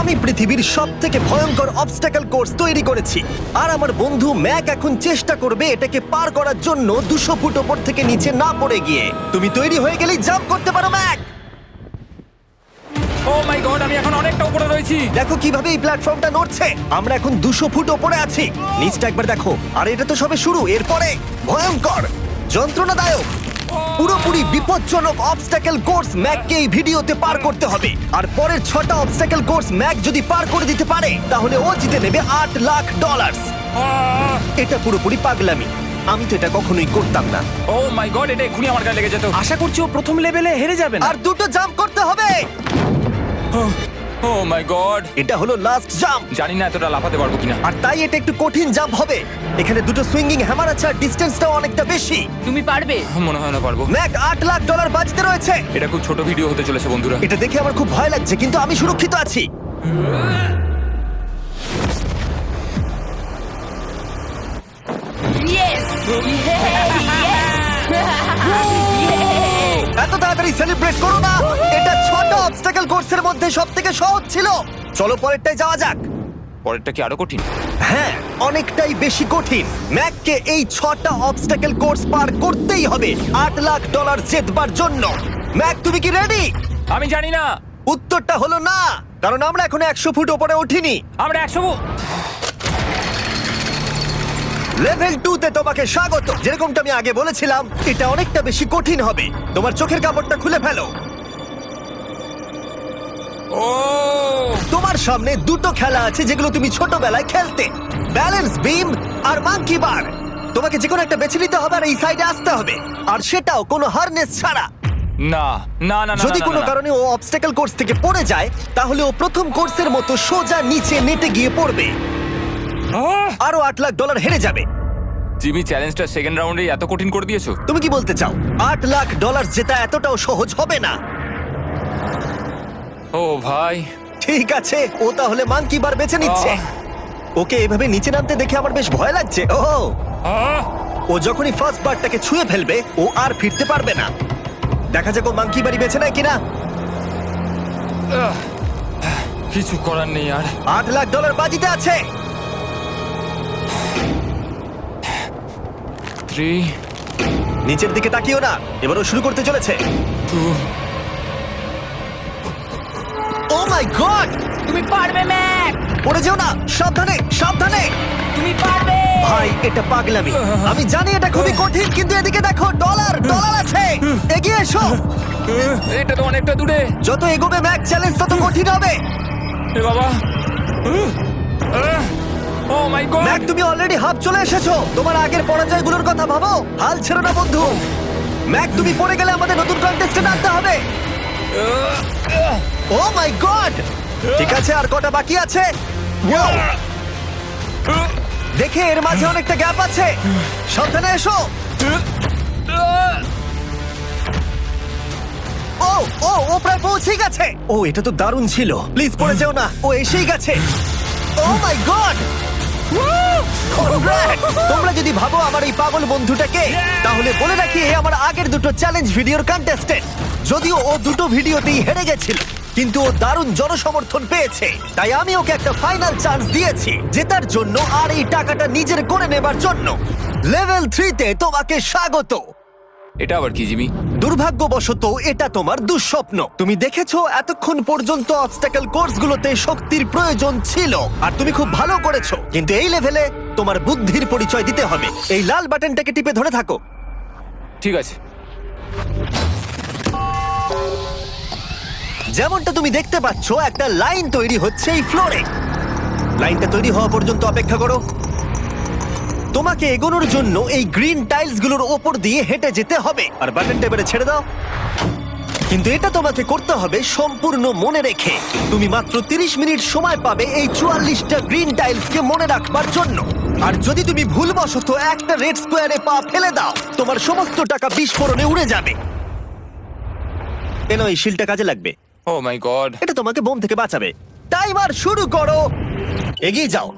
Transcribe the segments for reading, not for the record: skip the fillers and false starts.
আমি পৃথিবীর সবথেকে ভয়ঙ্কর অবস্টাকল কোর্স তৈরি করেছি, আর আমার বন্ধু ম্যাক এখন চেষ্টা করবে এটাকে পার করার জন্য 200 ফুট ওপর থেকে নিচে না পড়ে গিয়ে। তুমি তৈরি হয়ে গেলেই জাম্প করতে পারো ম্যাক। ও মাই গড, আমি এখন অনেকটা উপরে রয়েছি। দেখো কিভাবে এই প্ল্যাটফর্মটা নড়ছে। আমরা এখন 200 ফুট ওপরে আছি। নিচটা একবার দেখো। আর এটা তো সবে শুরু, এরপরে ভয়ঙ্কর, যন্ত্রণাদায়ক, পুরোপুরি বিপজ্জনক অবস্টাকল কোর্স ম্যাককে এই ভিডিওতে পার করতে হবে। আর পরের 6টা অবস্টাকল কোর্স ম্যাক যদি পার করে দিতে পারে তাহলে ও জিতে নেবে $8 লাখ। এটা পুরোপুরি পাগলামি, আমি তো এটা কখনোই করতাম না। ও মাই গড, এটা এক্ষুনি আমার গায়ে লেগে যেত। আশা করছি ও প্রথম লেভেলে হেরে যাবে না। আর 2টো জাম্প করতে হবে। ও মাই গড, এটা হলো লাস্ট জাম্প, জানি না এতটা লাফাতে পারবো কিনা। আর তাই এটা একটু কঠিন জাম্প হবে। এখানে 2টো সুইঙ্গিং হ্যামার আছে আর ডিসটেন্সটাও অনেকটা বেশি। তুমি পারবে। মনে হয় না পারবো। ম্যাক $8 লাখ বাজিতে রয়েছে। এটা খুব ছোট ভিডিও হতে চলেছে বন্ধুরা। এটা দেখে আমার খুব ভয় লাগছে, কিন্তু আমি সুরক্ষিত আছি। ইয়েস এত তাড়াতাড়ি সেলিব্রেট করো না। এটা 6টা অবস্টাকল কোর্সের মধ্যে সবথেকে সহজ ছিল। চলো পরেরটায় যাওয়া যাক। পরেরটা কি আরো কঠিন? হ্যাঁ, অনেকটাই বেশি কঠিন। ম্যাককে এই 6টা অবস্টাকল কোর্স পার করতেই হবে $8 লাখ জেতবার জন্য। ম্যাক, তুমি কি রেডি? আমি জানি না। উত্তরটা হলো না, কারণ আমরা এখনো 100 ফুট উপরে উঠিনি। আমরা 100 লেভেল 2 তে তোমাকে স্বাগত। যেরকমটা আমি আগে বলেছিলাম, এটা অনেকটা বেশি কঠিন হবে। তোমার চোখের কাপড়টা খুলে ফেলো। ও তোমার সামনে 2টো খেলা আছে যেগুলো তুমি ছোটবেলায় খেলতে, ব্যালেন্স বিম আর মাঙ্কি বার। তোমাকে যে কোনো একটা বেছে নিতে হবে আর এই সাইডে আসতে হবে, আর সেটাও কোনো হারনেস ছাড়া। না না না না, যদি না, কোনো না, না। কারণে ও অবস্টাকল কোর্স থেকে পড়ে যায় তাহলে ও প্রথম কোর্সের মতো সোজা নিচে নেটে গিয়ে পড়বে, আহ! আরো $8 লাখ হেরে যাবে। জিমি, চ্যালেঞ্জটা সেকেন্ড রাউন্ডে এত কঠিন করে দিয়েছো। তুমি কি বলতে চাও $8 লাখ জেতা এতটাও সহজ হবে না? ও ভাই, ঠিক আছে, ও তাহলে মাঙ্কি বার বেছে নিচ্ছে। ওকে এভাবে নিচে নামতে দেখে আমার বেশ ভয় লাগছে। ও আহ! ও যখনই ফার্স্ট বারটাকে ছুঁয়ে ফেলবে ও আর ফিরতে পারবে না। দেখা যাক ও মাঙ্কি বাড়ি বেছে নেয় কিনা। আহ! কিছু করার নেই আর। $8 লাখ বাজিতে আছে। 3 নিচের দিকে তাকিও না, এবার ও শুরু করতে চলেছে। 2 ও মাই গড, তুমি পারবে ম্যাক। পড়ে যেও না, সাবধানে সাবধানে। তুমি পারবে। ভাই, এটা পাগলামি। আমি জানি এটা খুবই কঠিন, কিন্তু এদিকে দেখো, ডলার আছে। এগিয়ে এসো। এটা তো অনেকটা দূরে। যত এগোবে ম্যাক, চ্যালেঞ্জ তত কঠিন হবে। এ বাবা, ও মাই গড। ম্যাক, তুমি অলরেডি হাফ চলে এসেছো। তোমার আগের পরাজয়গুলোর কথা ভাবো, হাল ছেড়ো না বন্ধু। ম্যাক, তুমি পড়ে গেলে আমাদের নতুন কন্টেস্টেন্ট আনতে হবে। ও মাই গড, ঠিক আছে, আর কটা বাকি আছে? Wow! দেখে এর মাঝে অনেকটা গ্যাপ আছে। সাবধানে এসো। ও ও ও প্রায় পৌঁছে গেছে। ও, এটা তো দারুণ ছিল। প্লিজ পড়ে যেও না, ও এসেই গেছে। ও মাই গড, তোমরা যদি ভাবো আমার এই পাগল বন্ধুটাকে, তাহলে বলে রাখি এ আমার আগের 2টো চ্যালেঞ্জ ভিডিওর কন্টেস্টেন্ট। যদিও ও 2টো ভিডিওতেই হেরে গেছিল, কিন্তু ও দারুণ জনসমর্থন পেয়েছে, তাই আমি ওকে একটা ফাইনাল চান্স দিয়েছি জেতার জন্য আর এই টাকাটা নিজের করে নেবার জন্য। লেভেল 3 তে তোমাকে স্বাগত। এটা আবার কি জিমি? দুর্ভাগ্যবশত এটা তোমার দুঃস্বপ্ন। তুমি দেখেছো এতক্ষণ পর্যন্ত অবস্টাকল কোর্সগুলোতে শক্তির প্রয়োজন ছিল, আর তুমি খুব ভালো করেছো, কিন্তু এই লেভেলে তোমার বুদ্ধির পরিচয় দিতে হবে। এই লাল বাটনটাকে টিপে ধরে থাকো। ঠিক আছে। যেমনটা তুমি দেখতে পাচ্ছ, একটা লাইন তৈরি হচ্ছে এই ফ্লোরে। লাইনটা তৈরি হওয়া পর্যন্ত অপেক্ষা করো। তোমাকে এগোনোর জন্য এই গ্রিন টাইলসগুলোর ওপর দিয়ে হেঁটে যেতে হবে, আর বাটনটা এবারে ছেড়ে দাও। কিন্তু এটা তোমাকে করতে হবে সম্পূর্ণ মনে রেখে। তুমি মাত্র 30 মিনিট সময় পাবে এই 44টা গ্রিন টাইলসকে মনে রাখবার জন্য। আর যদি তুমি ভুলবশত একটা রেড স্কোয়ারে পা ফেলে দাও, তোমার সমস্ত টাকা বিস্ফোরণে উড়ে যাবে। এই শিলটা কাজে লাগবে। ও মাই গড। এটা তোমাকে বোম থেকে বাঁচাবে। টাইমার শুরু করো, এগিয়ে যাও।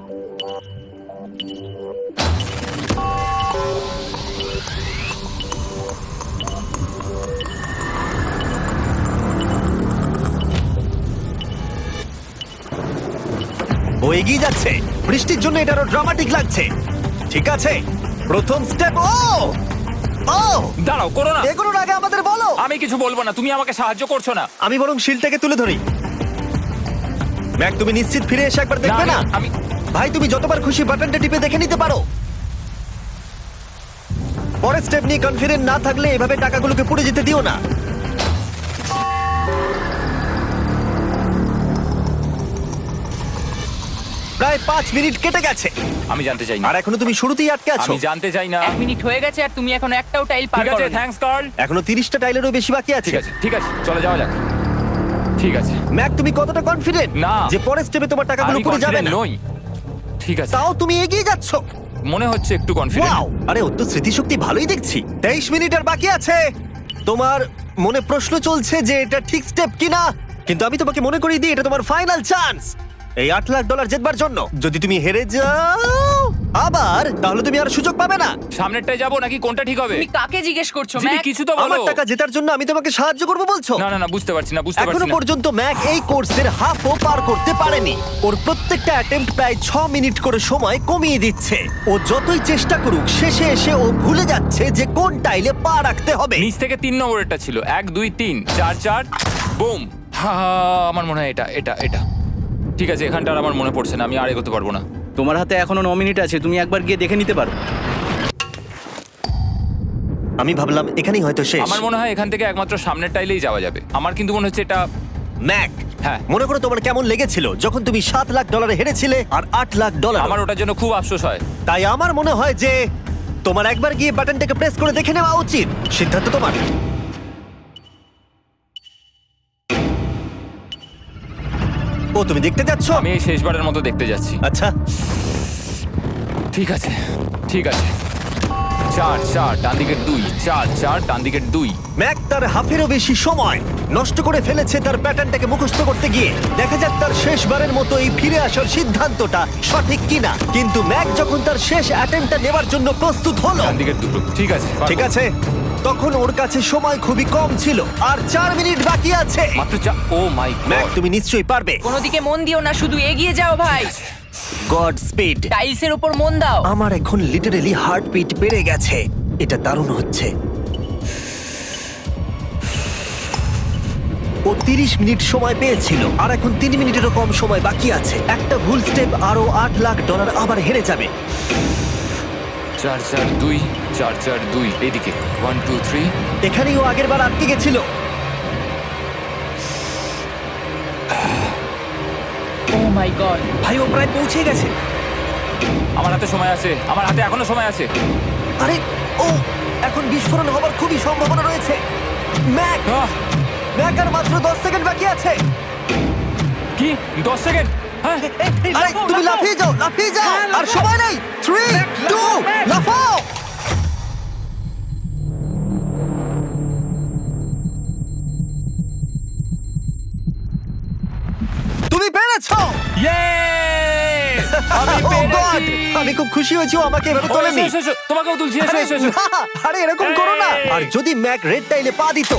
ও এগিয়ে যাচ্ছে। বৃষ্টির জন্য এটা আরো ড্রামাটিক লাগছে। ঠিক আছে, প্রথম স্টেপ। ও ও দাঁড়াও, করো না। এগুলোর আগে আমাদের বলো। আমি কিছু বলবো না, তুমি আমাকে সাহায্য করছো না। আমি বরং শিলটাকে তুলে ধরি। ম্যাক, তুমি নিশ্চিত ফিরে এসে একবার দেখবে না? আমি ভাই, তুমি যতবার খুশি বাটনটা টিপে দেখে নিতে পারো। পরের স্টেপ নিয়ে কনফিডেন্ট না থাকলে এভাবে টাকাগুলোকে পুড়ে যেতে দিও না। প্রায় 5 মিনিট কেটে গেছে আমি জানতে চাই না। আর এখনো তুমি শুরুতেই আটকে আছো। আমি জানতে চাই না। 1 মিনিট হয়ে গেছে আর তুমি এখন একটাও টাইল পার ঠিক আছে, করোনি। Thanks Carl. এখনো 30টা টাইলেরও বেশি বাকি আছে। ঠিক আছে, ঠিক আছে, চলে যাওয়া যাক। ঠিক আছে, ম্যাক, তুমি কতটা কনফিডেন্ট না। যে পরের স্টেপে তোমার টাকাগুলো আমি পুড়ে যাবে confident না? নই। ঠিক আছে, তাও তুমি এগিয়ে যাচ্ছ। মনে হচ্ছে একটু কনফিডেন্ট। ওয়াও, আরে ওর তো স্মৃতিশক্তি ভালোই দেখছি। 23 মিনিট আর বাকি আছে। তোমার মনে প্রশ্ন চলছে যে এটা ঠিক স্টেপ কিনা, কিন্তু আমি তোমাকে মনে করিয়ে দিই এটা তোমার ফাইনাল চান্স এই $8 লাখ জেতবার জন্য। যদি তুমি হেরে যাও আবার, তাহলে তুমি আর সুযোগ পাবে না। সামনেরটায় যাবো নাকি কোনটা ঠিক হবে? তুমি কাকে জিজ্ঞেস করছো জিমি, ম্যাক? কিছু তো আমার বলো। টাকা জেতার জন্য আমি তোমাকে সাহায্য করবো বলছো? না না না, বুঝতে পারছি না, বুঝতে এখনো পারছি না। পর্যন্ত ম্যাক এই কোর্সের হাফও পার করতে পারেনি। ওর প্রত্যেকটা অ্যাটেম্প্ট প্রায় 6 মিনিট করে সময় কমিয়ে দিচ্ছে। ও যতই চেষ্টা করুক, শেষে এসে ও ভুলে যাচ্ছে যে কোন টাইলে পা রাখতে হবে। নিচ থেকে 3 নম্বরেরটা ছিল 1 2 3 4 4 বুম। আমার মনে হয় এটা এটা এটা ঠিক আছে। এখানটা আর আমার মনে পড়ছে না, আমি আর এগোতে পারবো না। তোমার হাতে এখনো 9 মিনিট আছে, তুমি একবার গিয়ে দেখে নিতে পারো। আমি ভাবলাম এখানেই হয়তো শেষ। আমার মনে হয় এখান থেকে একমাত্র সামনের টাইলেই যাওয়া যাবে। আমার কিন্তু মনে হচ্ছে এটা। ম্যাক, হ্যাঁ। মনে করো তোমার কেমন লেগেছিল যখন তুমি $7 লাখ হেরেছিলে আর $8 লাখ। আমার ওটার জন্য খুব আফসোস হয়। তাই আমার মনে হয় যে তোমার একবার গিয়ে বাটনটাকে প্রেস করে দেখে নেওয়া উচিত। সিদ্ধান্ত তোমার। ও, তুমি দেখতে যাচ্ছ? আমি এই শেষবারের মতো দেখতে যাচ্ছি। আচ্ছা, ঠিক আছে, ঠিক আছে। 4 4 ডান দিকের 2, 4 4 ডান দিকের 2। ম্যাক তার হাফেরও বেশি সময় নষ্ট করে ফেলেছে তার প্যাটার্নটাকে মুখস্থ করতে গিয়ে। দেখা যাক তার শেষবারের মতো এই ফিরে আসার সিদ্ধান্তটা সঠিক কিনা। কিন্তু ম্যাক যখন তার শেষ অ্যাটেম্পটা নেবার জন্য প্রস্তুত হলো, ডান দিকের 2। ঠিক আছে, ঠিক আছে, তখন ওর কাছে সময় খুবই কম ছিল আর 4 মিনিট বাকি আছে। মাত্র 4। ও মাই ম্যাক, গড। তুমি নিশ্চয়ই পারবে। কোনো দিকে মন দিও না, শুধু এগিয়ে যাও ভাই। God speed. টাইলসের উপর মন দাও। আমার এখন লিটারালি হার্টবিট বেড়ে গেছে। এটা দারুণ হচ্ছে। ও 30 মিনিট সময় পেয়েছিল আর এখন 3 মিনিটেরও কম সময় বাকি আছে। একটা ভুল স্টেপ আরো $8 লাখ আবার হেরে যাবে। 4 4 2 4 4 2 এইদিকে 1 2 3। এখানেই ও আগের বার আটকে গেছিল। ও মাই গড। ভাই, ও প্রায় পৌঁছে গেছে। আমার হাতে সময় আছে, আমার হাতে এখনো সময় আছে। আরে, ও এখন বিস্ফোরণ হবার খুবই সম্ভাবনা রয়েছে। ম্যাক, আহ, ম্যাক আর মাত্র 10 সেকেন্ড বাকি আছে। কি 10 সেকেন্ড? হ্যাঁ, আরে তুমি লাফিয়ে যাও, লাফিয়ে যাও। আর সময় নেই। 3 2 লাফাও। তুমি পেরেছো। Yay! আমি Oh God! পেরেছি। আমি খুব খুশি হয়েছি ও আমাকে এভাবে ও, তোলেনি। এসো, এসো, তোমাকেও তুলছি, এসো, আরে এসো, এসো। না, আরে এরকম করো না। এই! আর যদি ম্যাক রেড টাইলে পা দিত।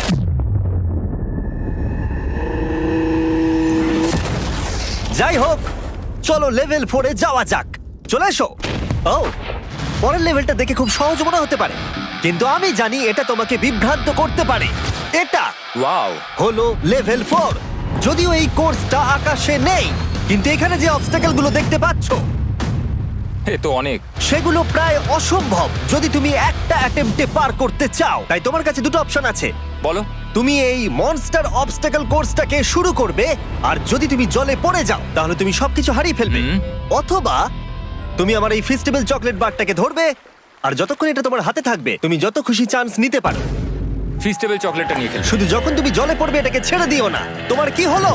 যাই হোক, চলো লেভেল 4 এ যাওয়া যাক। চলে এসো। ও, পরের লেভেলটা দেখে খুব সহজ মনে হতে পারে, কিন্তু আমি জানি এটা তোমাকে বিভ্রান্ত করতে পারে। এটা ওয়াও, হলো লেভেল 4। যদিও এই কোর্সটা আকাশে নেই, কিন্তু এখানে যে অবস্টাকেল গুলো দেখতে পাচ্ছো এ তো অনেক। সেগুলো প্রায় অসম্ভব যদি তুমি একটা অ্যাটেম্পটে পার করতে চাও। তাই তোমার কাছে দুটো অপশন আছে। বলো। তুমি এই মনস্টার অবস্টাকেল কোর্সটাকে শুরু করবে, আর যদি তুমি জলে পড়ে যাও তাহলে তুমি সবকিছু হারিয়ে ফেলবে। হুম। অথবা তুমি আমার এই ফেস্টিভ্যাল চকলেট বারটাকে ধরবে, আর যতক্ষণ এটা তোমার হাতে থাকবে তুমি যত খুশি চান্স নিতে পারো। ফিস্টেবল চকলেটটা নিয়ে খেলছি। শুধু যখন তুমি জলে পড়বে এটাকে ছেড়ে দিও না। তোমার কি হলো?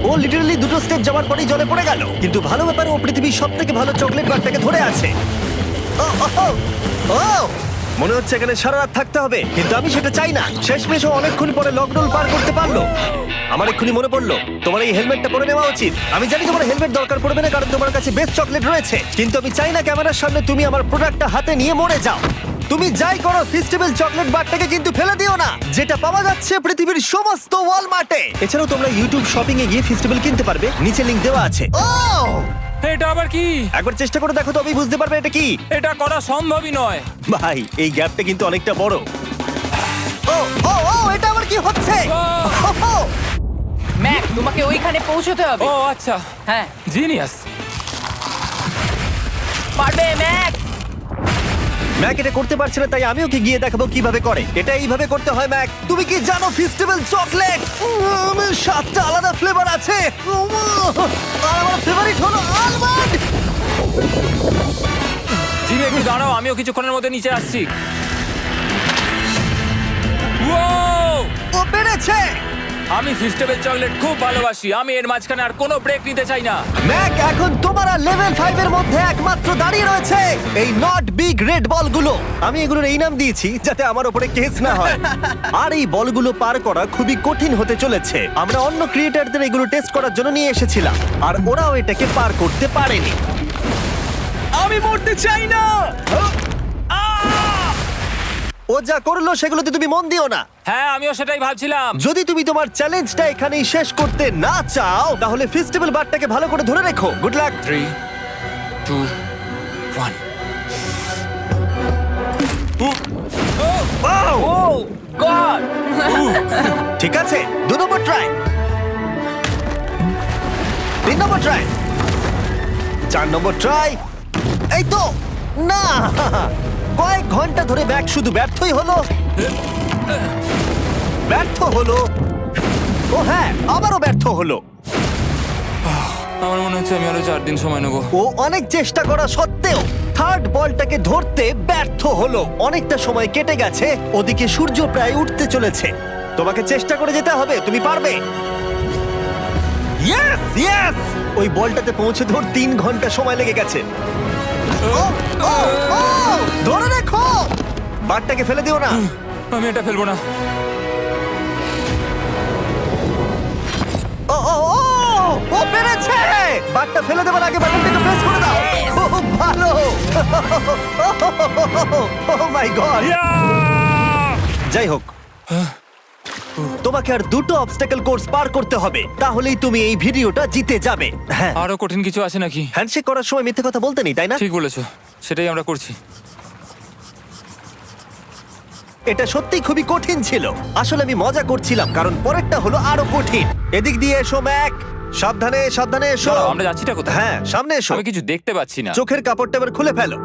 ও লিটারালি দুটো স্টেপ যাওয়ার পরেই জলে পড়ে গেল। কিন্তু ভালো ব্যাপার, ও পৃথিবীর সবথেকে ভালো চকলেট বারটাকে ধরে আছে। ও, ও, ও, ও! মনে হচ্ছে এখানে সারা রাত থাকতে হবে, কিন্তু আমি সেটা চাই না। শেষমেশ ও অনেকক্ষণ পরে লকডাউন পার করতে পারলো। আমার এক্ষুনি মনে পড়লো তোমার এই হেলমেটটা পরে নেওয়া উচিত। আমি জানি তোমার হেলমেট দরকার পড়বে না, কারণ তোমার কাছে বেস্ট চকলেট রয়েছে, কিন্তু আমি চাই না ক্যামেরার সামনে তুমি আমার প্রোডাক্টটা হাতে নিয়ে মরে যাও। তুমি যাই করো ফেস্টিভ্যাল চকলেট বারটাকে কিন্তু ফেলে দিও না, যেটা পাওয়া যাচ্ছে পৃথিবীর সমস্ত ওয়ালমার্টে। এছাড়াও তোমরা ইউটিউব শপিং এ গিয়ে ফেস্টিভ্যাল কিনতে পারবে, নিচে লিংক দেওয়া আছে। ও এটা আবার কি? একবার চেষ্টা করে দেখো, তবেই বুঝতে পারবে এটা কি। এটা করা সম্ভবই নয়। ভাই এই গ্যাপটা কিন্তু অনেকটা বড়। ও ও ও এটা আবার কি হচ্ছে? ওহো! ম্যাক, তোমাকে ওইখানে পৌঁছতে হবে। ও আচ্ছা, হ্যাঁ, জিনিয়াস। পারবে ম্যাক। ম্যাক এটা করতে পারছে না, তাই আমি ওকে গিয়ে দেখাবো কিভাবে করে। এটা এইভাবে করতে হয় ম্যাক। তুমি কি জানো ফেস্টিভ্যাল চকলেট 7টা আলাদা ফ্লেভার আছে। আর আমার ফেভারিট হলো আলমন্ড। জিমি একটু দাঁড়াও, আমিও কিছুক্ষণের মধ্যে নিচে আসছি। Wow! ও পেরেছে। আমি ফেস্টিভ্যাল চকলেট খুব ভালোবাসি। আমি এর মাঝখানে আর কোনো ব্রেক নিতে চাই না। ম্যাক এখন তোমার আর লেভেল 5 এর মধ্যে একমাত্র দাঁড়িয়ে রয়েছে এই নট বিগ রেড বলগুলো। আমি এগুলোর এই নাম দিয়েছি যাতে আমার উপরে কেস না হয়। আর এই বলগুলো পার করা খুবই কঠিন হতে চলেছে। আমরা অন্য ক্রিয়েটরদের এগুলো টেস্ট করার জন্য নিয়ে এসেছিলাম, আর ওরাও এটাকে পার করতে পারেনি। আমি মরতে চাই না। ও যা করলো সেগুলোতে তুমি মন দিও না। হ্যাঁ, আমিও সেটাই ভাবছিলাম। যদি তুমি তোমার চ্যালেঞ্জটা এখানেই শেষ করতে না চাও, তাহলে ফেস্টিভ্যাল বারটাকে ভালো করে ধরে রেখো। Good luck. 3, 2, 1। ও গড। ঠিক আছে, 2 নম্বর ট্রাই, 3 নম্বর ট্রাই, 4 নম্বর ট্রাই। এই তো না, কয়েক ঘন্টা ধরে ব্যাগ শুধু ব্যর্থই হলো, ব্যর্থ হলো। ও হ্যাঁ, আবারও ব্যর্থ হলো। আমার মনে হচ্ছে আমি আরো 4 দিন সময় নেবো। ও অনেক চেষ্টা করা সত্ত্বেও থার্ড বলটাকে ধরতে ব্যর্থ হলো। অনেকটা সময় কেটে গেছে, ওদিকে সূর্য প্রায় উঠতে চলেছে। তোমাকে চেষ্টা করে যেতে হবে, তুমি পারবে। ইয়েস ইয়েস, ওই বলটাতে পৌঁছে ধর 3 ঘন্টা সময় লেগে গেছে। ও, ও, ও, ধরে রেখো, বারটাকে ফেলে দিও না। আমি এটা ফেলবো না। ও ও ও, ও পেরেছে। বারটা ফেলে দেবার আগে বাটনটাকে প্রেস করে দাও। খুব ভালো। ও মাই গড। যাই হোক, তোমাকে আর 2টো অবস্টাকেল কোর্স পার করতে হবে, তাহলেই তুমি এই ভিডিওটা জিতে যাবে। হ্যাঁ, আরো কঠিন কিছু আছে নাকি? হ্যান্ডশেক করার সময় মিথ্যে কথা বলতে নেই, তাই না? ঠিক বলেছো, সেটাই আমরা করছি। এটা সত্যি খুবই কঠিন ছিল। আসলে আমি মজা করছিলাম, কারণ পরেরটা হলো আরো কঠিন। এদিক দিয়ে এসো ম্যাক, সাবধানে সাবধানে এসো। দাঁড়াও, আমরা যাচ্ছিটা কোথায়? হ্যাঁ, সামনে এসো। আমি কিছু দেখতে পাচ্ছি না। চোখের কাপড়টা এবার খুলে ফেলো।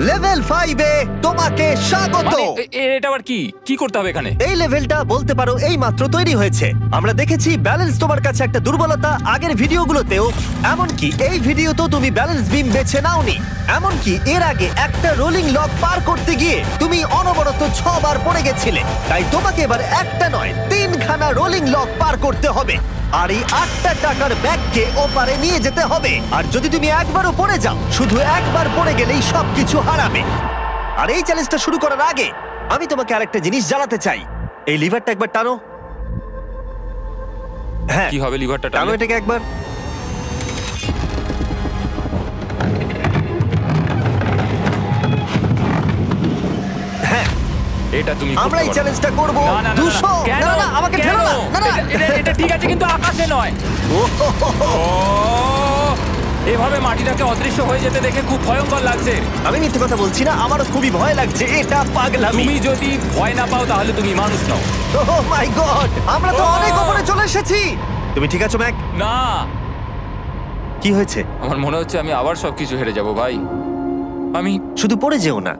লেভেল 5 এ তোমাকে স্বাগত। মানে, এটা আবার কি কি করতে হবে এখানে? এই লেভেলটা বলতে পারো এই মাত্র তৈরি হয়েছে। আমরা দেখেছি ব্যালেন্স তোমার কাছে একটা দুর্বলতা আগের ভিডিওগুলোতেও, এমনকি এই ভিডিওতেও তুমি ব্যালেন্স বিম বেছে নাওনি। এমনকি এর আগে একটা রোলিং লক পার করতে গিয়ে তুমি অনবরত 6 বার পড়ে গেছিলে। তাই তোমাকে এবার একটা নয় 3খানা রোলিং লক পার করতে হবে, আর এই 8টা টাকার ব্যাগকে ওপারে নিয়ে যেতে হবে। আর যদি তুমি একবারও পড়ে যাও, শুধু একবার পড়ে গেলেই সবকিছু হারাবে। আর এই চ্যালেঞ্জটা শুরু করার আগে আমি তোমাকে আরেকটা জিনিস জানাতে চাই। এই লিভারটা একবার টানো। হ্যাঁ, কি হবে লিভারটা টানো টানলে? এটাকে একবার। হ্যাঁ, এটা তুমি আমরা এই চ্যালেঞ্জটা করব। না, না, না, না, 200 কেন? না না, আমাকে কেন? ঠেলো না। না না, এটা ঠিক আছে, কিন্তু আকাশে নয়। ও, হো, হো, হো। ও, এভাবে মাটিটাকে অদৃশ্য হয়ে যেতে দেখে খুব ভয়ঙ্কর লাগছে। আমি মিথ্যে কথা বলছি না, আমারও খুবই ভয় লাগছে। এটা পাগলামি। তুমি যদি ভয় না পাও তাহলে তুমি মানুষ নও। ও মাই গড, আমরা তো ও! অনেক উপরে চলে এসেছি। তুমি ঠিক আছো ম্যাক? না, কি হয়েছে? আমার মনে হচ্ছে আমি আবার সবকিছু হেরে যাব ভাই। আমি শুধু পড়ে যেও না।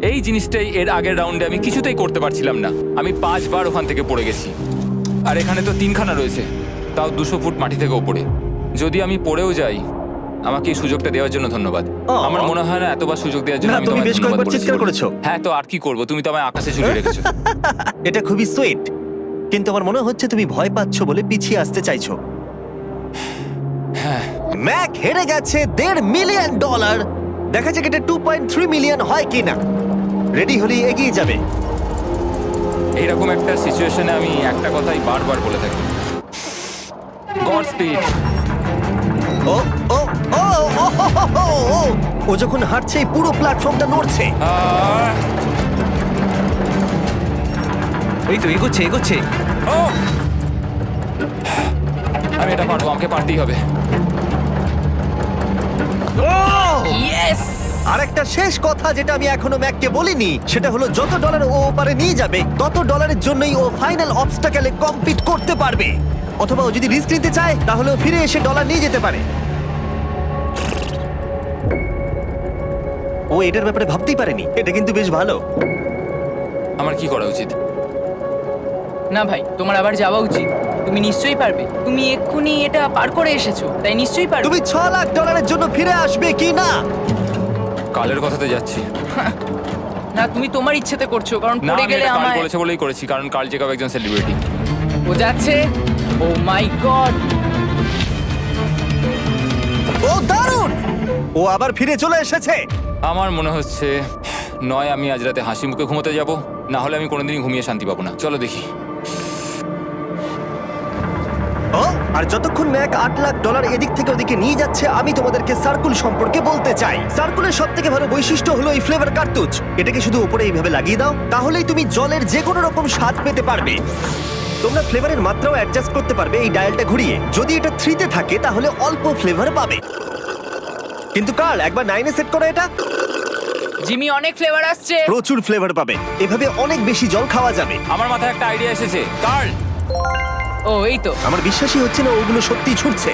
এই জিনিসটাই এর আগের রাউন্ডে আমি কিছুতেই করতে পারছিলাম না। আমি 5 বার ওখান থেকে পড়ে গেছি, আর এখানে তো 3খানা রয়েছে, তাও 200 ফুট মাটি থেকে ওপরে। যদি আমি পড়েও যাই, আমাকে এই সুযোগটা দেওয়ার জন্য ধন্যবাদ। ও। আমার মনে হয় না এতবার সুযোগ দেওয়ার জন্য না, আমি তুমি তোমায় বেশ ধন্যবাদ কয়েকবার চিৎকার বলেছি। করেছো। হ্যাঁ, তো আর কি করব, তুমি তো আমায় আকাশে ঝুলিয়ে রেখেছো। এটা খুবই সুইট, কিন্তু আমার মনে হচ্ছে তুমি ভয় পাচ্ছ বলে পিছিয়ে আসতে চাইছো। হ্যাঁ, ম্যাক হেরে গেছে $1.5 মিলিয়ন। দেখা যাক এটা 2.3 মিলিয়ন হয় কিনা। রেডি হলেই এগিয়ে যাবে। এইরকম একটা সিচুয়েশনে আমি একটা কথাই বারবার বলে থাকি, গড স্পিড। ও ও ও ও, হো, হো, হো, ও। ও যখন হাঁটছে এই পুরো প্ল্যাটফর্মটা নড়ছে। আহ, এই তো এগোচ্ছে এগোচ্ছে। ও! আমি এটা পারবো, আমাকে পারতেই হবে। ইয়েস! আর একটা শেষ কথা যেটা আমি এখনো ম্যাককে বলিনি, সেটা হলো যত ডলার ও ওপারে নিয়ে যাবে তত ডলারের জন্যই ও ফাইনাল অবস্টাকেলে কমপ্লিট করতে পারবে। অথবা ও যদি রিস্ক নিতে চায় তাহলে ও ফিরে এসে ডলার নিয়ে যেতে পারে। ও এটার ব্যাপারে ভাবতেই পারেনি। এটা কিন্তু বেশ ভালো। আমার কি করা উচিত? না ভাই, তোমার আবার যাওয়া উচিত। তুমি নিশ্চয়ই পারবে। তুমি এক্ষুনি এটা পার করে এসেছো, তাই নিশ্চয়ই পারবে। তুমি 6 লাখ ডলারের জন্য ফিরে আসবে কি না? কালের কথাতে যাচ্ছি। না, তুমি তোমার ইচ্ছেতে করছো, কারণ না, পড়ে আমি গেলে এটা কাল আমার বলেছে বলেই করেছি, কারণ কাল জেকাব একজন সেলিব্রিটি। ও যাচ্ছে। ও মাই গড! ও দারুণ! ও আবার ফিরে চলে এসেছে। আমার মনে হচ্ছে নয় আমি আজ রাতে হাসি মুখে ঘুমোতে যাব, না হলে আমি কোনোদিনই ঘুমিয়ে শান্তি পাবো না। চলো দেখি। ও আর যতক্ষণ ম্যাক 8 লাখ ডলার এদিক থেকে ওদিকে নিয়ে যাচ্ছে, আমি তোমাদেরকে সার্কুল সম্পর্কে বলতে চাই। সার্কুলের সবথেকে ভালো বৈশিষ্ট্য হলো এই ফ্লেভার কার্তুজ। এটাকে শুধু উপরে এইভাবে লাগিয়ে দাও, তাহলেই তুমি জলের যে কোনো রকম স্বাদ পেতে পারবে। তোমরা ফ্লেভারের মাত্রাও অ্যাডজাস্ট করতে পারবে এই ডায়ালটা ঘুরিয়ে। যদি এটা 3 তে থাকে তাহলে অল্প ফ্লেভার পাবে, কিন্তু কাল একবার 9 এ সেট করো এটা। জিমি, অনেক ফ্লেভার আসছে। প্রচুর ফ্লেভার পাবে, এভাবে অনেক বেশি জল খাওয়া যাবে। আমার মাথায় একটা আইডিয়া এসেছে। কার্ল, ও এই তো, আমার বিশ্বাসই হচ্ছে না ওগুলো সত্যিই ছুটছে।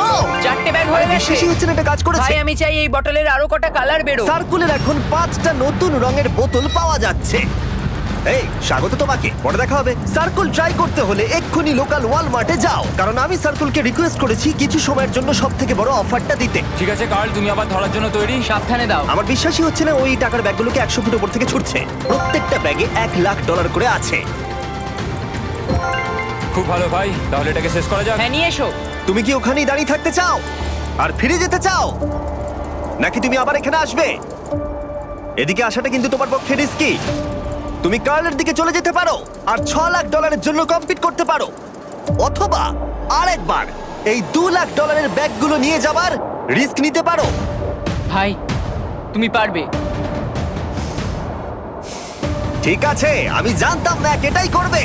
ও 4টে ব্যাগ হয়ে গেছে। বিশ্বাসই হচ্ছে না এটা কাজ করেছে। ভাই, আমি চাই এই বটলের আরো কটা কালার বেরো। সার্কুলের এখন 5টা নতুন রঙের বোতল পাওয়া যাচ্ছে। এই স্বাগত তোমাকে, পরে দেখা হবে। সার্কুল ট্রাই করতে হলে এক্ষুনি লোকাল ওয়ালমার্টে যাও, কারণ আমি সার্কুলকে রিকোয়েস্ট করেছি কিছু সময়ের জন্য সবথেকে বড় অফারটা দিতে। ঠিক আছে কার্ল, তুমি আবার ধরার জন্য তৈরি? সাবধানে দাও। আমার বিশ্বাসই হচ্ছে না ওই টাকার ব্যাগগুলোকে 100 ফুট উপর থেকে ছুটছে। প্রত্যেকটা ব্যাগে 1 লাখ ডলার করে আছে। খুব ভালো ভাই, তাহলে এটাকে শেষ করা যাক। হ্যাঁ, নিয়ে এসো। তুমি কি ওখানেই দাঁড়িয়ে থাকতে চাও আর ফিরে যেতে চাও, নাকি তুমি আবার এখানে আসবে? এদিকে আসাটা কিন্তু তোমার পক্ষে রিস্কি। তুমি কার্লের দিকে চলে যেতে পারো আর 6 লাখ ডলারের জন্য কম্পিট করতে পারো, অথবা আরেকবার এই 2 লাখ ডলারের ব্যাগগুলো নিয়ে যাবার রিস্ক নিতে পারো। ভাই, তুমি পারবে। ঠিক আছে, আমি জানতাম ম্যাক এটাই করবে।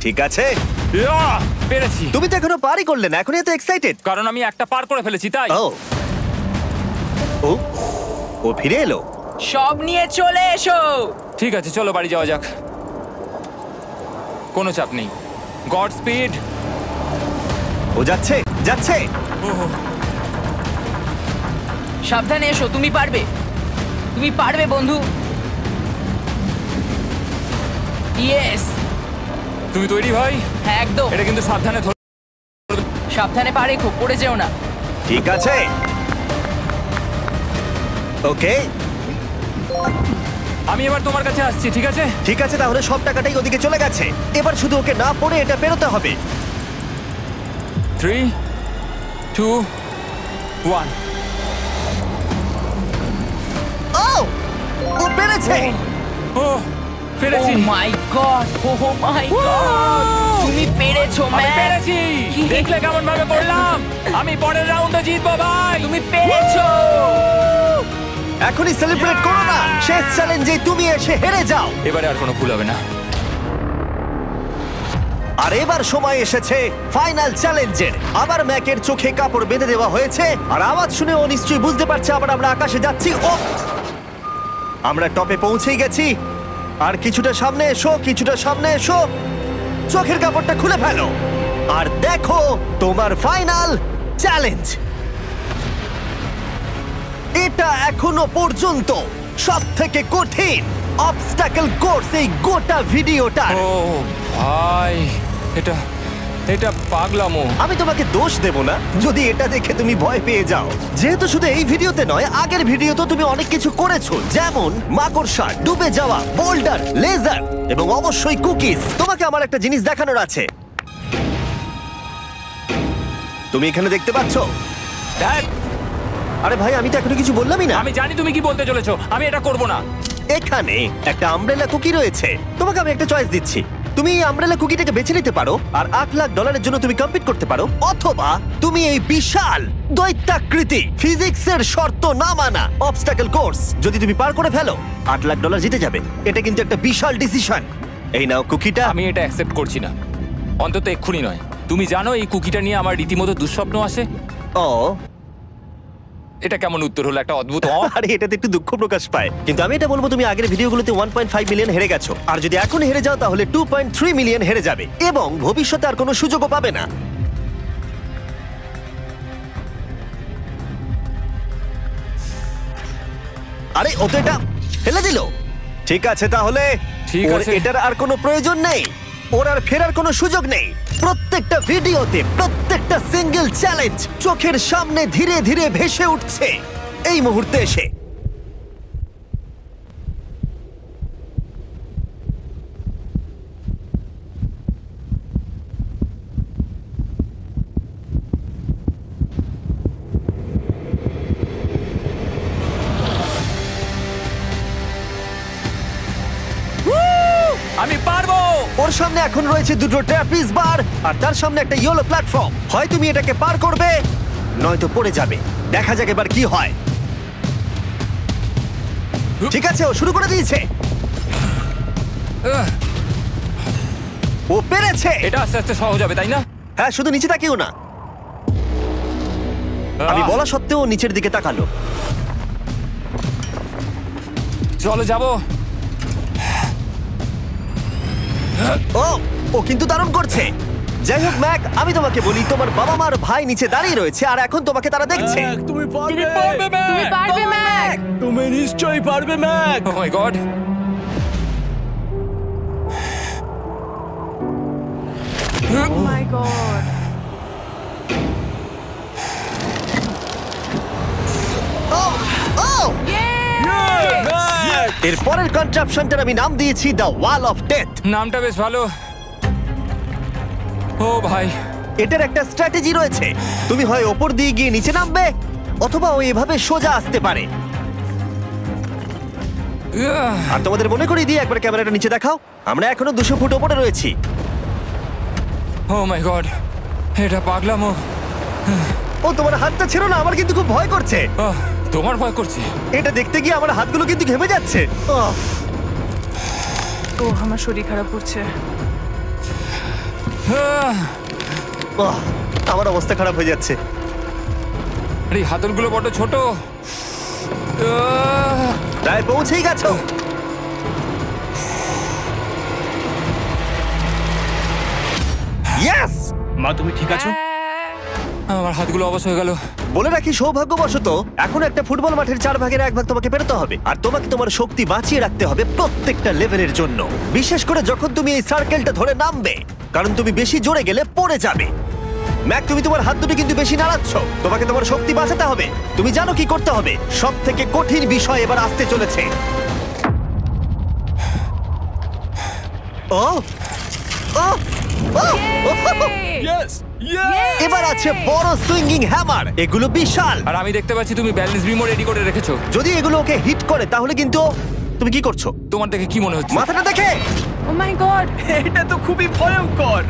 ঠিক আছে, ইয়াহ! পেরেছি। তুমি তো এখনো পারই করলে না, এখন এত এক্সাইটেড। কারণ আমি একটা পার করে ফেলেছি তাই। ও ও ও ফিরে এলো। সব নিয়ে চলে এসো। ঠিক আছে, চলো বাড়ি যাওয়া যাক। কোনো চাপ নেই। God speed. ও যাচ্ছে যাচ্ছে। সাবধানে এসো, তুমি পারবে। তুমি পারবে বন্ধু। ইয়েস! তুমি তৈরি ভাই? হ্যাঁ, একদম। এটা কিন্তু সাবধানে ধর। সাবধানে পারে, খুব পড়ে যেও না। ঠিক আছে, ওকে আমি এবার তোমার কাছে আসছি, ঠিক আছে? ঠিক আছে, তাহলে সব টাকাটাই ওদিকে চলে গেছে। এবার শুধু ওকে না পড়ে এটা পেরোতে হবে। 3, 2, 1। ও ও পেরেছে। ও পেরেছি। ও my god! O my god! তুমি পেরেছো, আমি ম্যান। পেরেছি। দেখলে কেমন ভাবে করলাম? আমি পরের রাউন্ডে জিতবো ভাই। তুমি পেরেছো। এখনই সেলিব্রেট করো না, শেষ চ্যালেঞ্জে তুমি এসে হেরে যাও। এবারে আর কোনো ভুল হবে না। আর এবার সময় এসেছে ফাইনাল চ্যালেঞ্জের। আবার ম্যাকের চোখে কাপড় বেঁধে দেওয়া হয়েছে, আর আওয়াজ শুনে ও নিশ্চয়ই বুঝতে পারছে আবার আমরা আকাশে যাচ্ছি। ও আমরা টপে পৌঁছেই গেছি। আর কিছুটা সামনে এসো, কিছুটা সামনে এসো। চোখের কাপড়টা খুলে ফেলো আর দেখো তোমার ফাইনাল চ্যালেঞ্জ। এটা এখনো পর্যন্ত সবথেকে কঠিন অবস্টাকল কোর্স এই গোটা ভিডিওটার। ও ভাই, এটা এটা পাগলামো। আমি তোমাকে দোষ দেব না যদি এটা দেখে তুমি ভয় পেয়ে যাও, যেহেতু শুধু এই ভিডিওতে নয়, আগের ভিডিওতে তুমি অনেক কিছু করেছো, যেমন মাকড়সা, ডুবে যাওয়া, বোল্ডার, লেজার এবং অবশ্যই কুকিজ। তোমাকে আমার একটা জিনিস দেখানোর আছে। তুমি এখানে দেখতে পাচ্ছ? ধ্যাৎ, আরে ভাই, আমি তো এখনো কিছু বললামই না। আমি জানি তুমি কি বলতে চলেছো। আমি এটা করব না। এখানে একটা আমব্রেলা কুকি রয়েছে। তোমাকে আমি একটা চয়েস দিচ্ছি, তুমি এই আমব্রেলা কুকিটাকে বেছে নিতে পারো আর $8,00,000 জন্য তুমি কম্পিট করতে পারো, অথবা তুমি এই বিশাল দৈত্যাকৃতি ফিজিক্সের শর্ত না মানা অবস্টাকল কোর্স যদি তুমি পার করে ফেলো $8,00,000 জিতে যাবে। এটা কিন্তু একটা বিশাল ডিসিশন। এই নাও কুকিটা। আমি এটা অ্যাকসেপ্ট করছি না, অন্তত এক্ষুনি নয়। তুমি জানো এই কুকিটা নিয়ে আমার রীতিমতো দুঃস্বপ্ন আসে। ও এটা কেমন উত্তর হলো, একটা অদ্ভুত আরে এটাতে একটু দুঃখ প্রকাশ পায়, কিন্তু আমি এটা বলবো তুমি আগের ভিডিওগুলোতে 1.5 মিলিয়ন হেরে গেছো, আর যদি এখন হেরে যাও তাহলে 2.3 মিলিয়ন হেরে যাবে এবং ভবিষ্যতে আর কোনো সুযোগও পাবে না। আরে ও তো এটা ফেলে দিল। ঠিক আছে তাহলে ঠিক ওর আছে। এটার আর কোনো প্রয়োজন নেই, ওর আর ফেরার কোনো সুযোগ নেই। প্রত্যেকটা ভিডিওতে প্রত্যেকটা সিঙ্গেল চ্যালেঞ্জ চোখের সামনে ধীরে ধীরে ভেসে উঠছে এই মুহূর্তে এসে। আমি পারবো। ওর সামনে এখন রয়েছে দুটো ট্র্যাপিজ বার আর তার সামনে একটা ইয়েলো প্ল্যাটফর্ম। হয় তুমি এটাকে পার করবে নয়তো পড়ে যাবে। দেখা যাক এবার কি হয়। ঠিক আছে, ও শুরু করে দিয়েছে, ও পেরেছে। এটা আস্তে আস্তে সহজ হবে, তাই না? হ্যাঁ, শুধু নিচে তাকিও না। আমি বলা সত্ত্বেও ও নিচের দিকে তাকালো। চলো যাবো। ও ও কিন্তু দারুণ করছে। যাই হোক ম্যাক, আমি তোমাকে বলি তোমার বাবা মার ভাই নিচে দাঁড়িয়ে রয়েছে আর এখন তোমাকে তারা দেখছে। তুমি পারবে তুমি পারবে ম্যাক। তুমি নিশ্চয়ই পারবে Mac. Oh my god. Oh my god. ও ও এর পরের কনট্রাপশনটার আমি নাম দিয়েছি দ্য ওয়াল অফ ডেথ। নামটা বেশ ভালো। ও ভাই, এটার একটা স্ট্র্যাটেজি রয়েছে। তুমি হয় ওপর দিয়ে গিয়ে নিচে নামবে, অথবা ও এভাবে সোজা আসতে পারে। আর তোমাদের মনে করিয়ে দিয়ে একবার ক্যামেরাটা নিচে দেখাও। আমরা এখনো 200 ফুট ওপরে রয়েছি। ও মাই গড, এটা পাগলামো। ও তোমার হাতটা ছেড়ো না, আমার কিন্তু খুব ভয় করছে। আহ, তোমার ভয় করছে? এটা দেখতে গিয়ে আমার হাতগুলো কিন্তু ঘেমে যাচ্ছে। ও আমার শরীর খারাপ করছে। আমার অবস্থা খারাপ হয়ে যাচ্ছে। আরে এই হাতলগুলো বড় ছোট। প্রায় পৌঁছেই গেছো। ইয়েস! মা তুমি ঠিক আছো? আমার হাতগুলো অবশ হয়ে গেল। বলে রাখি, সৌভাগ্যবশত এখন একটা ফুটবল মাঠের 4 ভাগের 1 ভাগ তোমাকে পেরোতে হবে, আর তোমাকে তোমার শক্তি বাঁচিয়ে রাখতে হবে প্রত্যেকটা লেভেলের জন্য, বিশেষ করে যখন তুমি এই সার্কেলটা ধরে নামবে, কারণ তুমি বেশি জোরে গেলে পড়ে যাবে। ম্যাক, তুমি তোমার হাত দুটো কিন্তু বেশি নাড়াচ্ছ। তোমাকে তোমার শক্তি বাঁচাতে হবে। তুমি জানো কি করতে হবে। সব থেকে কঠিন বিষয় এবার আসতে চলেছে। ও ও ও! ইয়েস এবার আছে বড় সুইঙ্গিং হ্যামার। এগুলো বিশাল। আর আমি দেখতে পাচ্ছি তুমি ব্যালেন্স বিমও রেডি করে রেখেছো। যদি এগুলো ওকে হিট করে তাহলে কিন্তু তুমি কি করছো? তোমার দেখে কি মনে হচ্ছে? মাথাটা দেখে। ও মাই গড। এটা তো খুবই ভয়ঙ্কর।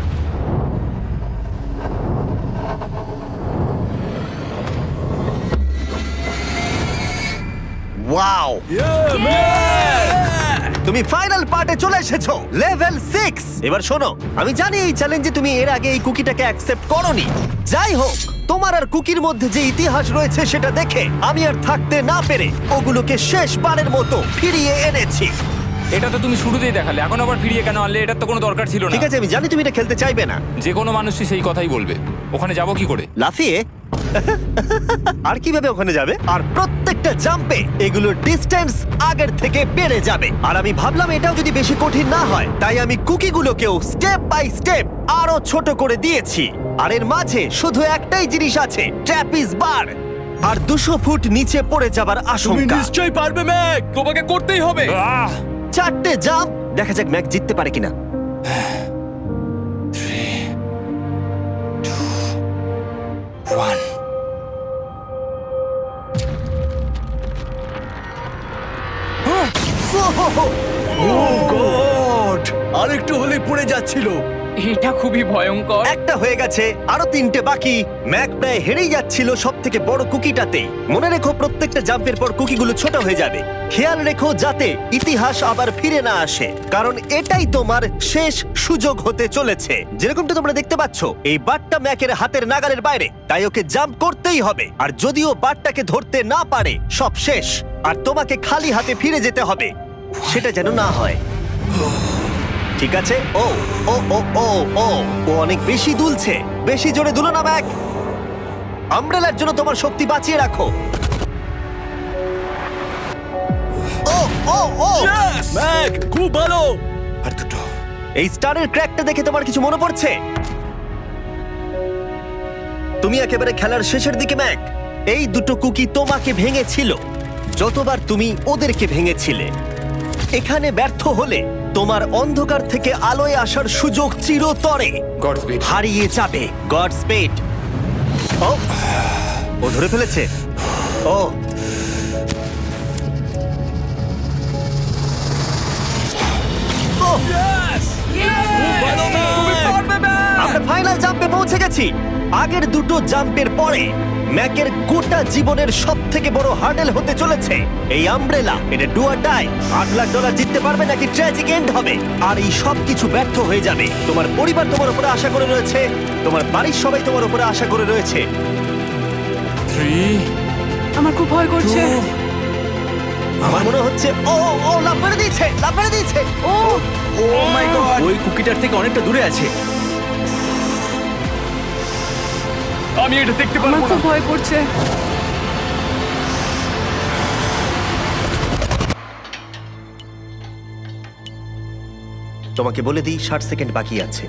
ওয়াও! তুমি ফাইনাল পার্টে চলে এসেছো, লেভেল 6। এবার শোনো, আমি জানি এই চ্যালেঞ্জে তুমি এর আগে এই কুকিটাকে অ্যাকসেপ্ট করোনি। যাই হোক, তোমার আর কুকির মধ্যে যে ইতিহাস রয়েছে সেটা দেখে আমি আর থাকতে না পেরে ওগুলোকে শেষবারের মতো ফিরিয়ে এনেছি। এটা তো তুমি শুরুতেই দেখালে, এখন আবার ফিরিয়ে কেন আনলে? এটার তো কোনো দরকার ছিল না। ঠিক আছে, আমি জানি তুমি এটা খেলতে চাইবে না। যে কোনো মানুষই সেই কথাই বলবে। ওখানে যাবো কি করে? লাফিয়ে? আর কিভাবে ওখানে যাবে? আর প্রত্যেকটা জাম্পে এগুলোর ডিস্টেন্স আগের থেকে বেড়ে যাবে। আর আমি ভাবলাম এটাও যদি বেশি কঠিন না হয়, তাই আমি কুকিগুলোকেও স্টেপ বাই স্টেপ আরো ছোট করে দিয়েছি। আর এর মাঝে শুধু একটাই জিনিস আছে, ট্র্যাপিজ বার। আর 200 ফুট নিচে পড়ে যাবার তুমি আশঙ্কা। নিশ্চয়ই পারবে ম্যাক, তোমাকে করতেই হবে। 4টে জাম্প। দেখা যাক ম্যাক জিততে পারে কিনা। 3, 2, 1। Oh God! আরেকটু হলে পড়ে যাচ্ছিল। এটা খুবই ভয়ঙ্কর। একটা হয়ে গেছে, আরো 3টে বাকি। ম্যাক প্রায় হেরেই যাচ্ছিল সব থেকে বড় কুকিটাতে। মনে রেখো প্রত্যেকটা জাম্পের পর কুকিগুলো ছোট হয়ে যাবে। খেয়াল রেখো যাতে ইতিহাস আবার ফিরে না আসে, কারণ এটাই তোমার শেষ সুযোগ হতে চলেছে। যেরকমটা তোমরা দেখতে পাচ্ছ, এই বারটা ম্যাকের হাতের নাগালের বাইরে, তাই ওকে জাম্প করতেই হবে। আর যদিও বারটাকে ধরতে না পারে, সব শেষ। আর তোমাকে খালি হাতে ফিরে যেতে হবে, সেটা যেন না হয়। ঠিক আছে। ও ও ও ও ও ও অনেক বেশি দুলছে। বেশি জোরে দুলো না ম্যাক। আমব্রেলার জন্য তোমার শক্তি বাঁচিয়ে রাখো। ও ও ও ম্যাক, খুব ভালো। আর দুটো। এই স্টারের ক্র্যাকটা দেখে তোমার কিছু মনে পড়ছে? তুমি একেবারে খেলার শেষের দিকে ম্যাক। এই দুটো কুকি তোমাকে ভেঙেছিল যতবার তুমি ওদেরকে ভেঙেছিলে। এখানে ব্যর্থ হলে তোমার অন্ধকার থেকে আলোয় আসার সুযোগ চিরতরে গডস্পিড। হারিয়ে যাবে। God speed. ও ও ধরে ফেলেছে। ও ও, আমরা ফাইনাল জাম্পে পৌঁছে গেছি। আগের দুটো জাম্পের পরে ম্যাকের গোটা জীবনের সব থেকে বড় হার্ডেল হতে চলেছে এই আমব্রেলা। এটা ডু অর ডাই। $8,00,000 জিততে পারবে নাকি ট্র্যাজিক এন্ড হবে। আর এই সব কিছু ব্যর্থ হয়ে যাবে। তোমার পরিবার তোমার উপরে আশা করে রয়েছে, তোমার বাড়ির সবাই তোমার উপরে আশা করে রয়েছে। 3 আমার খুব ভয় করছে। আমার মনে হচ্ছে ও ও লাভ মেরে দিয়েছে, লাভ মেরে দিয়েছে। ও ও মাই গড, ওই কুকিটার থেকে অনেকটা দূরে আছে। আমি এটা দেখতে আমার পারবো না। খুব ভয় করছে। তোমাকে বলে দিই 60 সেকেন্ড বাকি আছে।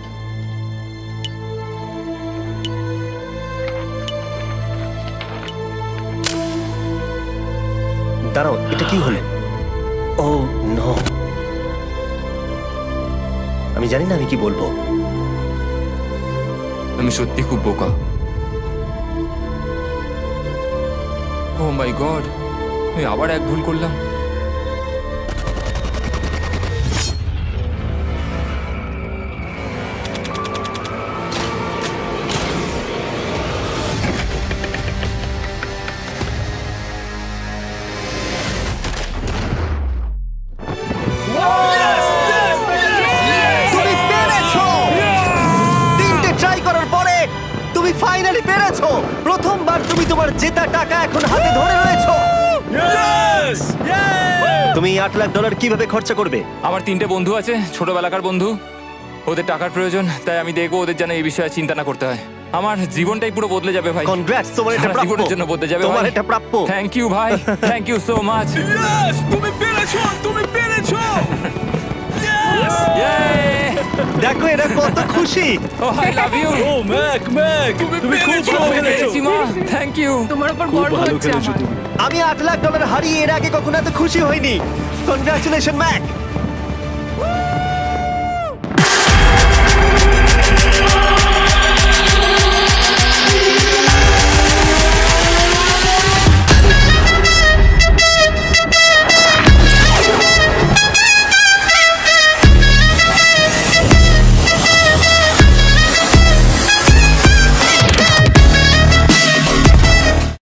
দাঁড়াও, এটা কি হলো? ও নো, আমি জানি না আমি কি বলবো। আমি সত্যি খুব বোকা। ও মাই গড, আমি আবার এক ভুল করলাম। তুমি পেরেছো! 3টে ট্রাই করার পরে তুমি ফাইনালি পেরেছো। প্রথমবার তুমি তোমার জেতা টাকা এখন হাতে ধরে রয়েছো। তুমি $8,00,000 কিভাবে খরচা করবে? আমার 3টে বন্ধু আছে, ছোটবেলাকার বন্ধু। ওদের টাকার প্রয়োজন, তাই আমি দেখবো ওদের যেন এই বিষয়ে চিন্তা না করতে হয়। আমার জীবনটাই পুরো বদলে যাবে ভাই। কনগ্রাটস, তোমার এটা সারা প্রাপ্য। জীবনের জন্য বদলে যাবে তোমার ভাই। এটা প্রাপ্য। থ্যাংক ইউ ভাই, thank you so much. Yes, তুমি পেরেছো, তুমি পেরেছো। দেখো এরা কত খুশি। Oh I love you. Oh Mack, Mack, তুমি খুব ভালো খেলেছো। Thank you. তোমার উপর খুব গর্ব ভালো হচ্ছে খেলেছো আমার। তুমি। আমি $8,00,000 হারিয়ে এর আগে কখনো এত খুশি হইনি। Congratulation Mac.